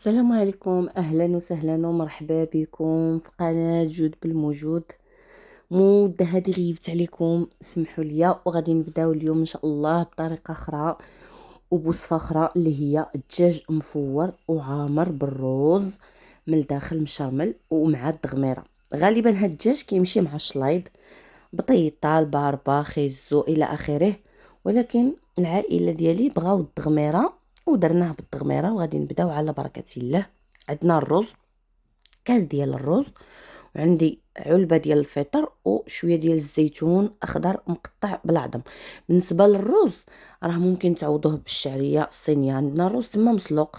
السلام عليكم، اهلا وسهلا ومرحبا بكم في قناه جود بالموجود. مده هذه غيبت عليكم، سمحوا لي. وغادي نبداو اليوم ان شاء الله بطريقه اخرى وبوصفه اخرى اللي هي الدجاج مفور وعامر بالروز من الداخل مشرمل ومع الدغميره. غالبا هاد الدجاج كيمشي مع الشلايض، بطيطه، الباربا، خيزو الى اخره، ولكن العائله ديالي بغاو الدغميره ودرناه بالدغميره. وغادي نبداو على بركه الله. عندنا الرز، كاس ديال الرز، وعندي علبه ديال الفطر وشويه ديال الزيتون اخضر مقطع بالعظم. بالنسبه للرز راه ممكن تعوضوه بالشعريه الصينيه. عندنا الرز تما مسلوق،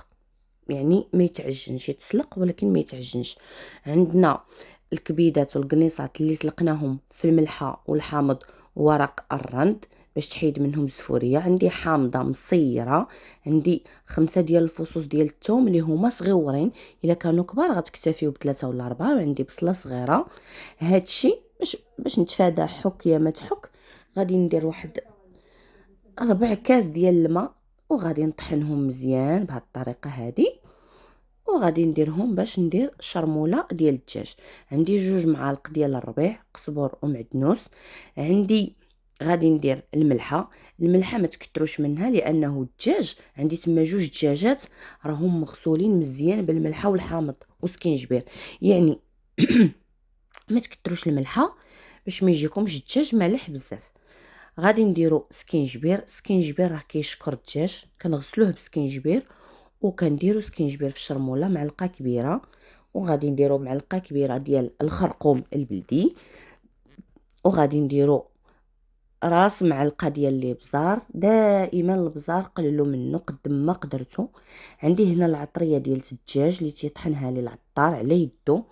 يعني ما يتعجنش، يتسلق ولكن ما يتعجنش. عندنا الكبيدات والقنيصات اللي سلقناهم في الملحه والحامض وورق الرند باش تحيد منهم الزفوريه. عندي حامضه مصيره، عندي 5 ديال الفصوص ديال الثوم اللي هما صغيورين، الا كانوا كبار غتكتفيو بثلاثه ولا اربعه. وعندي بصله صغيره. هادشي باش نتفادى حك يا ما تحك. غادي ندير واحد 4 كاس ديال الماء وغادي نطحنهم مزيان بهذه الطريقه هذه. وغادي نديرهم باش ندير شرموله ديال الدجاج. عندي 2 معالق ديال الربيع قزبر ومعدنوس. عندي غادي ندير الملحه ما تكتروش منها لانه الدجاج عندي تما 2 دجاجات راهم مغسولين مزيان بالملحه والحامض وسكينجبير، يعني ما تكتروش الملحه باش ما يجيكمش الدجاج مالح بزاف. غادي نديرو سكينجبير راه كيشكر الدجاج، كنغسلوه بسكينجبير وكنديرو سكينجبير في الشرموله معلقه كبيره. وغادي نديرو معلقه كبيره ديال الخرقوم البلدي. وغادي نديرو راس معلقه ديال الابزار. دائما البزار قللوا منه قد ما قدرتو. عندي هنا العطريه ديال الدجاج اللي تيطحنها لي العطار على يدو.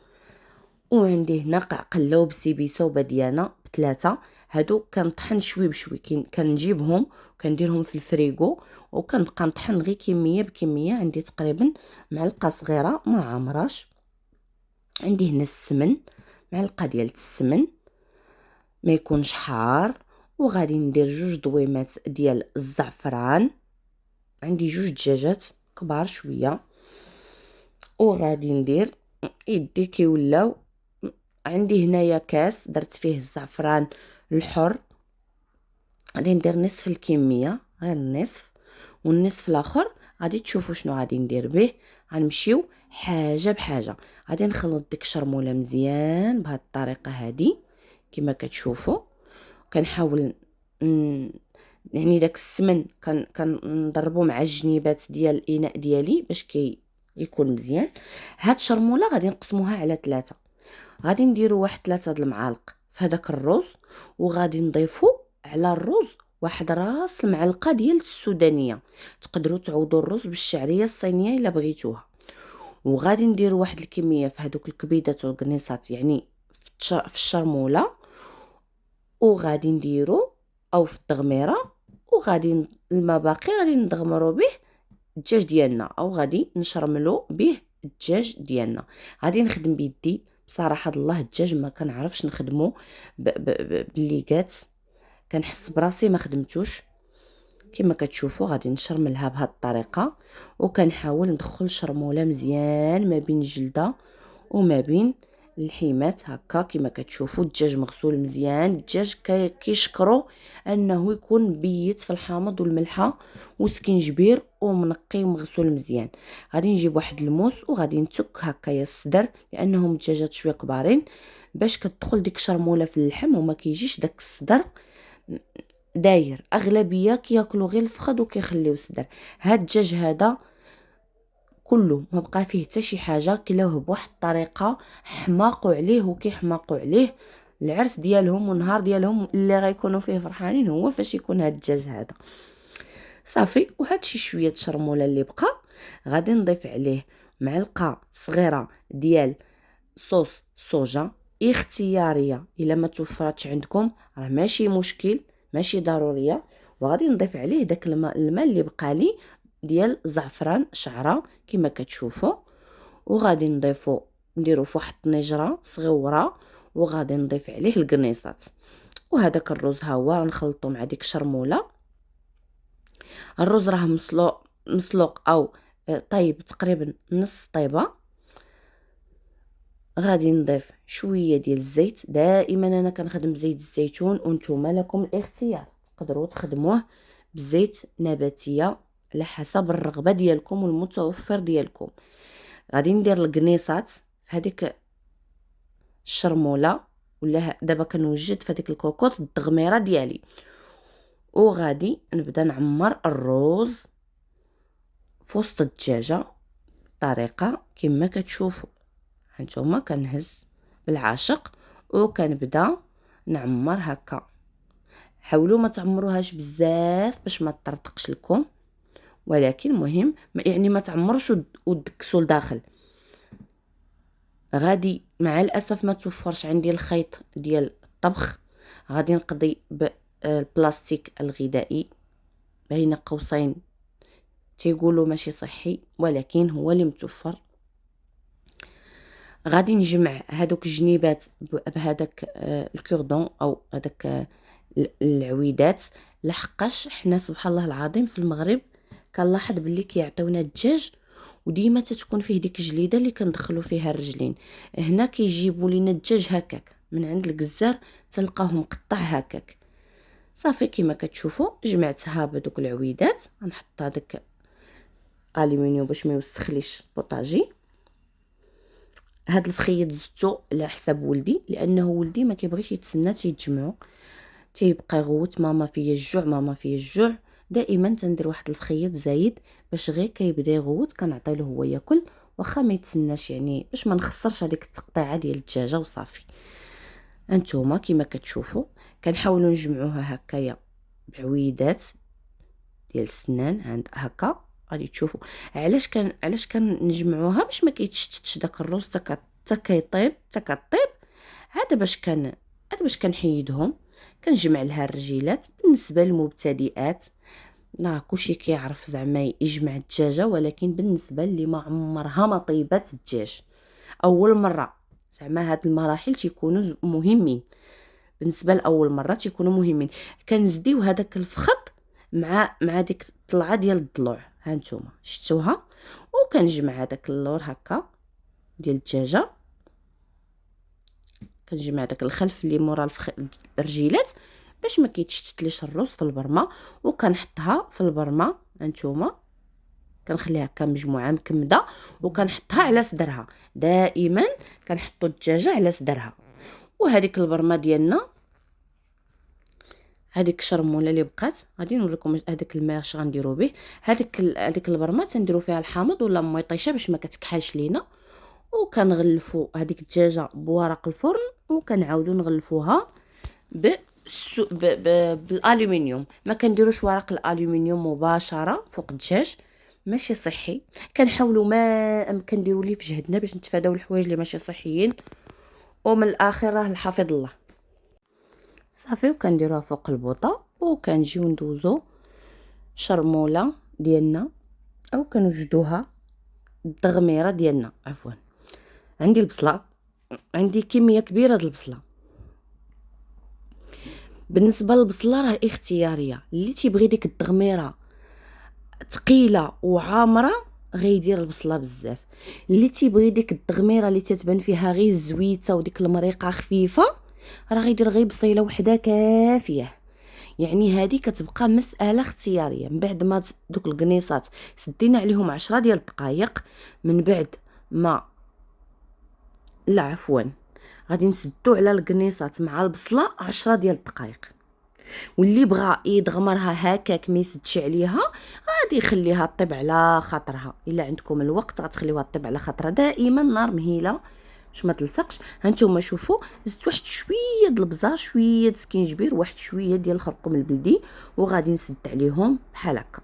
وعندي هنا قعقله وبسيبيسه وبديانه ب3. هادو كنطحن شوي بشوي، كنجيبهم وكنديرهم في الفريغو وكنبقى نطحن غير كميه بكميه. عندي تقريبا معلقه صغيره ما عامراش. عندي هنا السمن، معلقه ديال السمن ما يكونش حار. وغادي ندير 2 ضويمات ديال الزعفران. عندي 2 دجاجات كبار شويه. وغادي ندير يدي كيولاو. عندي هنايا كاس درت فيه الزعفران الحر، غادي ندير نصف الكميه، غير النصف. والنصف الاخر غادي تشوفوا شنو غادي ندير به. غنمشيو حاجه بحاجه. غادي نخلط ديك الشرموله مزيان بهذه الطريقه هذه كما كتشوفوا. كنحاول يعني داك السمن كنضربو مع الجنيبات ديال الاناء ديالي باش يكون مزيان. هاد الشرموله غادي نقسموها على 3. غادي نديرو واحد 3 د المعالق في هذاك الرز. وغادي نضيفو على الرز واحد راس المعلقه ديال السودانيه. تقدروا تعوضوا الرز بالشعريه الصينيه الا بغيتوها. وغادي نديرو واحد الكميه في هذوك الكبيدات والقنيصات، يعني في الشرموله. وغادي نديرو او في التغميره. وغادي الماء باقي غادي ندغمرو به الدجاج ديالنا او غادي نشرملو به الدجاج ديالنا. غادي نخدم بيدي بصراحه الله. الدجاج ما كنعرفش نخدمو بالليكات، كنحس براسي ما خدمتوش. كما كتشوفوا غادي نشرملها بهذه الطريقه. وكنحاول ندخل شرموله مزيان ما بين الجلده وما بين الحيمات هكا. كما كتشوفوا الدجاج مغسول مزيان. الدجاج كيشكروا انه يكون بيت في الحامض والملحه وسكينجبير ومنقي ومغسول مزيان. غادي نجيب واحد الموس وغادي نتك هكايا الصدر لانهم دجاجات شويه كبارين باش كتدخل ديك الشرموله في اللحم وما كيجيش داك الصدر داير. اغلبيه كياكلوا غير الفخذ وكيخليو الصدر. هاد الدجاج هذا كله ما بقى فيه حتى شي حاجه، كلاوه بواحد الطريقه حماقوا عليه وكيحماقوا عليه. العرس ديالهم والنهار ديالهم اللي غيكونوا فيه فرحانين هو فاش يكون هاد الدجاج هذا صافي. وهاد شي شويه شرموله اللي بقى غادي نضيف عليه معلقه صغيره ديال صوص صوجا اختياريه. الا ما توفرتش عندكم راه ماشي مشكل، ماشي ضروريه. وغادي نضيف عليه داك الماء اللي بقى لي ديال زعفران شعره كما كتشوفوا. وغادي نديرو في واحد الطنجره صغيره. وغادي نضيف عليه القنيصات. وهذاك الرز ها هو نخلطو مع ديك الشرموله. الرز راه مسلوق او طيب تقريبا نص طيبه. غادي نضيف شويه ديال الزيت. دائما انا كنخدم بزيت الزيتون، وانتم لكم الاختيار، تقدروا تخدموه بزيت نباتيه على حسب الرغبه ديالكم والمتوفر ديالكم. غادي ندير القنيصات في هذيك الشرموله، ولا دابا كنوجد في هذيك الكوكوط الدغميره ديالي، وغادي نبدا نعمر الروز في وسط الدجاجه بطريقه كما كتشوفوا هانتوما. كنهز بالعاشق وكنبدا نعمر هكا. حاولوا ما تعمروهاش بزاف باش ما تطرطقش لكم، ولكن مهم يعني ما تعمروش ودكسوا لداخل. غادي مع الاسف ما توفرش عندي الخيط ديال الطبخ، غادي نقضي بالبلاستيك الغذائي، بين قوسين تيقولوا ماشي صحي ولكن هو اللي متوفر. غادي نجمع هادوك الجنيبات بهذاك الكوردون او هذاك العويدات، لحقاش حنا سبحان الله العظيم في المغرب كنلاحظ باللي كيعطيونا الدجاج وديما تتكون فيه ديك الجليده اللي كندخلوا فيها الرجلين. هنا كيجيبوا لينا الدجاج هكاك من عند الجزار، تلقاه مقطع هكاك. صافي كما كتشوفوا جمعتها بدوك العويدات. غنحط هذاك الومنيوم باش ما يوسخليش البوطاجي. هاد الفخيط زدتو على حساب ولدي، لانه ولدي ما كيبغيش يتسنى تيتجمعوا، تيبقى يغوت ماما فيا الجوع ماما فيا الجوع. دائما تندير واحد الفخيط زايد باش غير كيبدا يغوت كنعطيله هو ياكل، واخا ما يتسناش، يعني باش ما نخسرش هذيك التقطيعه ديال الدجاجه. وصافي انتوما كما كتشوفوا كنحاولوا نجمعوها هكايا بعويدات ديال السنان عند هكا. غادي تشوفوا علاش كنجمعوها باش ما كيتشتتش داك الروز حتى كيطيب حتى كطيب. هذا باش كنحيدهم. كنجمع لها الرجيلات. بالنسبه للمبتدئات راه كلشي كيعرف زعما يجمع الدجاجه، ولكن بالنسبه اللي ما عمرها ما طيبات الدجاج اول مره، زعما هاد المراحل تيكونوا مهمين. بالنسبه لاول مره تيكونوا مهمين. كنزديو هذاك الفخط مع ديك الطلعه ديال الضلوع، ها نتوما شفتوها. وكنجمع هذاك اللور هكا ديال الدجاجه، كنجمع داك الخلف اللي مورا الرجيلات باش ما كيتشتتليش الروز في البرمه. وكنحطها في البرمه هانتوما، كنخليها هكا مجموعه مكمده وكنحطها على صدرها. دائما كنحطوا الدجاجه على صدرها. وهذيك البرمه ديالنا، هذيك الشرموله اللي بقات غادي نوريكم هذاك الماء اش غنديروا به. هذيك البرمه تنديروا فيها الحامض ولا مطيشه باش ما كتكحلش لينا. وكنغلفوا هذيك الدجاجه بورق الفرن، وكنعاودوا نغلفوها بالالومنيوم. ما كنديروش ورق الالومنيوم مباشره فوق الدجاج، ماشي صحي. كنحاولوا ما امكن نديروا ليه في جهدنا باش نتفاداو الحوايج اللي ماشي صحيين. ومن الاخر راه الحافظ الله. صافي وكنديروها فوق البوطه، وكنجيو ندوزو شرموله ديالنا او كنوجدوها التغميره ديالنا. عفوا، عندي البصله، عندي كميه كبيره د البصله. بالنسبه للبصله راه اختياريه، اللي تيبغي ديك التغميره ثقيله وعامره غيدير البصله بزاف. اللي تيبغي ديك التغميره اللي تتبان فيها غير الزويته وديك المريقه خفيفه راه غيدير غير بصيله وحده كافيه. يعني هذه كتبقى مساله اختياريه. من بعد ما دوك القنيصات سدينا عليهم 10 ديال الدقائق، من بعد ما لا عفوا غادي نسدو على القنيصات مع البصله 10 ديال الدقائق. واللي بغى يدغمرها هكاك ما يسدش عليها غادي يخليها طيب على خاطرها. الا عندكم الوقت غتخليوها طيب على خاطرها. دائما نار مهيله باش ما تلصقش. هانتوما شوفوا زدت واحد شويه د البزار، شويه د سكينجبير، واحد شويه ديال الخرقوم البلدي، وغادي نسد عليهم بحال هكا.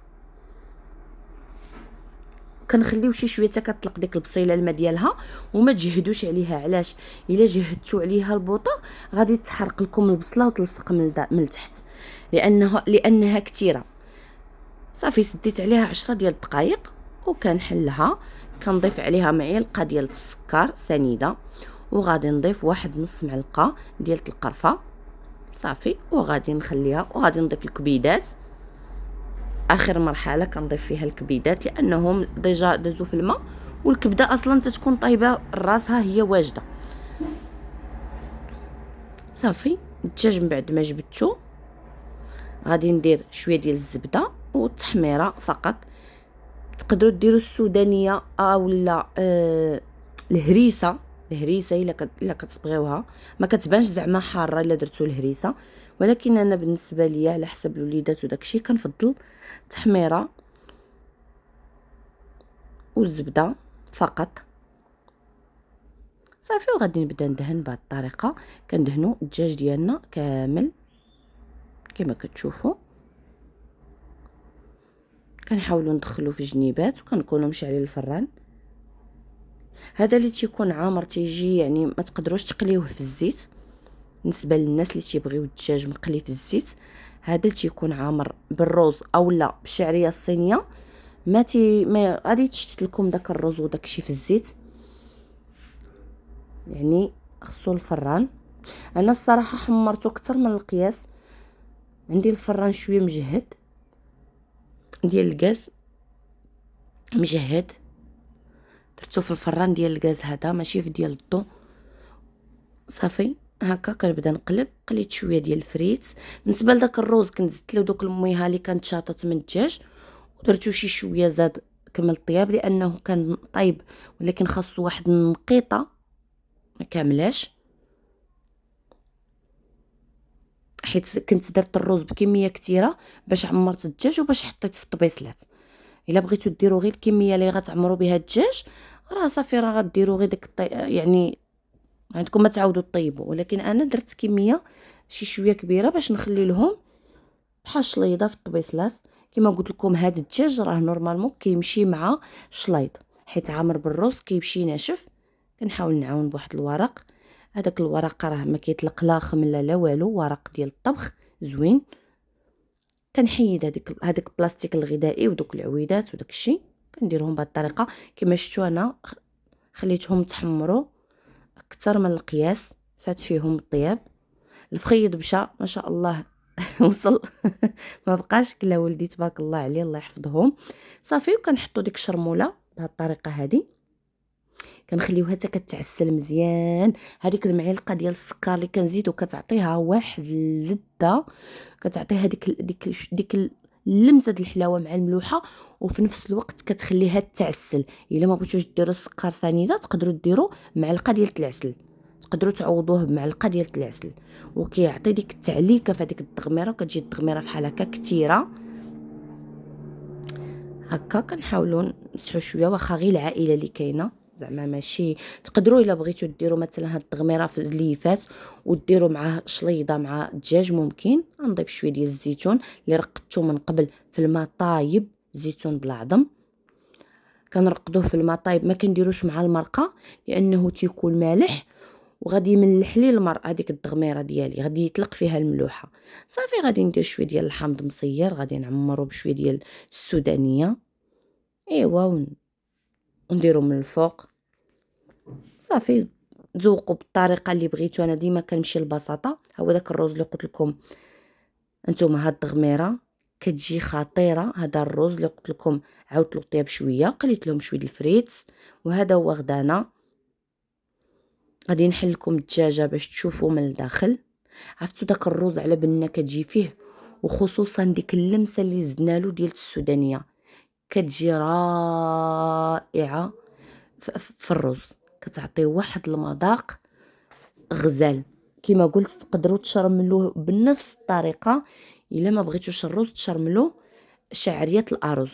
كنخليو شي شويه حتى كتطلق ديك البصيله الماء ديالها، وما تجهدوش عليها. علاش؟ الا جهدتوا عليها البوطه غادي تحرق لكم البصله وتلصق من التحت، لانها كثيره. صافي سديت عليها 10 ديال الدقائق وكنحلها. كنضيف عليها معلقه ديال السكر سنيده، وغادي نضيف واحد نص معلقه ديال القرفه. صافي وغادي نخليها، وغادي نضيف الكبيدات اخر مرحله كنضيف فيها الكبيدات لانهم ديجا دازو في الماء، والكبده اصلا تتكون طايبه راسها هي واجده. صافي الدجاج من بعد ما جبدتو غادي ندير شويه ديال الزبده والتحميره فقط. تقدروا ديروا السودانيه اولا الهريسه. الا كتبغيوها ما كتبانش زعما حاره الا درتو الهريسه، ولكن انا بالنسبه ليا على حسب الوليدات وداكشي كنفضل التحميره والزبده فقط. صافي وغادي نبدا ندهن بهذه الطريقه. كندهنوا الدجاج ديالنا كامل كما كتشوفوا. كنحاولوا ندخلوا في جنيبات وكنكونوا مشعلين الفران. هذا اللي تيكون عامر تيجي يعني ما تقدروش تقليوه في الزيت. بالنسبه للناس اللي تيبغيو الدجاج مقلي في الزيت، هذا تيكون عامر بالروز اولا بالشعريه الصينيه. ما غادي تشتت لكم داك الروز وداك الشيء في الزيت، يعني خصو الفران. انا الصراحه حمرته اكثر من القياس، عندي الفران شويه مجهد ديال الغاز مجهد، درتو في الفران ديال الغاز هذا ماشي في ديال الضو. صافي هكا كنبدا نقلب. قليت شويه ديال الفريت. بالنسبه لداك الروز كنت زدت له دوك الميها اللي كانت شاطت من الدجاج ودرتو شي شويه زاد كمل الطياب لانه كان طيب، ولكن خاصو واحد النقيطه ما كاملاش، حيت كنت درت الروز بكميه كثيره باش عمرت الدجاج وباش حطيت في الطبيصلات. الا بغيتو ديروا غير الكميه اللي غتعمروا بها الدجاج راه صافي راه غديروا غير داك يعني عندكم ما تعاودوا طيبوا، ولكن انا درت كميه شي شويه كبيره باش نخلي لهم بحال شليضه في الطبيصلات. كما قلت لكم هذا الدجاج راه نورمالمون كيمشي مع شليض، حيت عامر بالروز كيمشي ناشف. كنحاول نعاون بواحد الورق. هذاك الورق راه ما كيطلق لا خمله لا والو، ورق ديال الطبخ زوين. كنحيد هذاك البلاستيك الغذائي ودوك العويدات وداك الشيء، كنديرهم بهذه الطريقه. كما شفتوا انا خليتهم تحمروا اكثر من القياس، فات فيهم الطياب. الفخيض مشى ما شاء الله وصل ما بقاش كلا ولدي تبارك الله عليه الله يحفظهم. صافي وكنحطوا ديك الشرموله بهذه الطريقه هذه، كنخليوها حتى كتعسل مزيان. هذيك المعلقه ديال السكر اللي كنزيدو كتعطيها واحد اللذه، كتعطيها ديك اللمسه د الحلاوه مع الملوحه، وفي نفس الوقت كتخليها تعسل. الا ما بغيتوش ديروا السكر سنيده تقدروا ديروا معلقه ديال العسل، تقدروا تعوضوه بمعلقه ديال العسل، وكيعطي ديك التعليكه في هذيك الدغميره. كتجي الدغميره بحال هكا كثيره هكا. كنحاولوا نصحوا شويه واخا غير العائله اللي كاينه، زعما ماشي. تقدروا الا بغيتوا ديروا مثلا هاد التغميره في الليفات وديروا معاه شليضه مع الدجاج ممكن. نضيف شويه ديال الزيتون اللي رقدته من قبل في الماء طايب، زيتون بالعظم كنرقدوه في الماء طايب، ما كنديروش مع المرقه لانه تيكون مالح وغادي يملح لي المرق. هذيك الدغميره ديالي غادي يطلق فيها الملوحه. صافي غادي ندير شويه ديال الحامض مصير، غادي نعمرو بشويه ديال السودانيه ايوا ونديرو من الفوق. صافي تذوقوا بالطريقه اللي بغيتو. انا ديما كنمشي للبساطه. هو داك الروز اللي قلت لكم انتم، هاد التغميره كتجي خطيره. هذا الروز اللي قلت لكم عاودت له طياب شويه، قليت لهم شويه الفريتس، وهذا هو غدانا. غادي نحل لكم الدجاجه باش تشوفوا من الداخل. عرفتوا داك الروز على بالنا كتجي فيه، وخصوصا ديك اللمسه اللي زدنا له ديال السودانيه كتجي رائعه في الرز، كتعطي واحد المذاق غزال. كما قلت تقدروا تشرملوه بنفس الطريقه. الا ما بغيتوش الرز تشرملوه شعريه الارز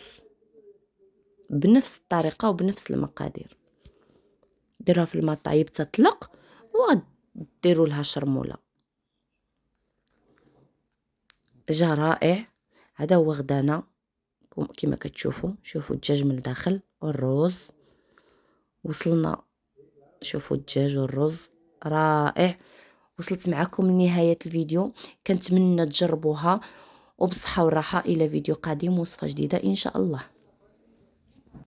بنفس الطريقه وبنفس المقادير. ديروها في الماء طايب تطلق وديروا لها شرموله. جا رائع. هذا هو غدانا كما كتشوفوا. شوفوا الدجاج من الداخل والروز وصلنا. شوفوا الدجاج والرز رائع. وصلت معكم لنهايه الفيديو، كنتمنى تجربوها وبصحه وراحه. الى فيديو قادم وصفه جديده ان شاء الله.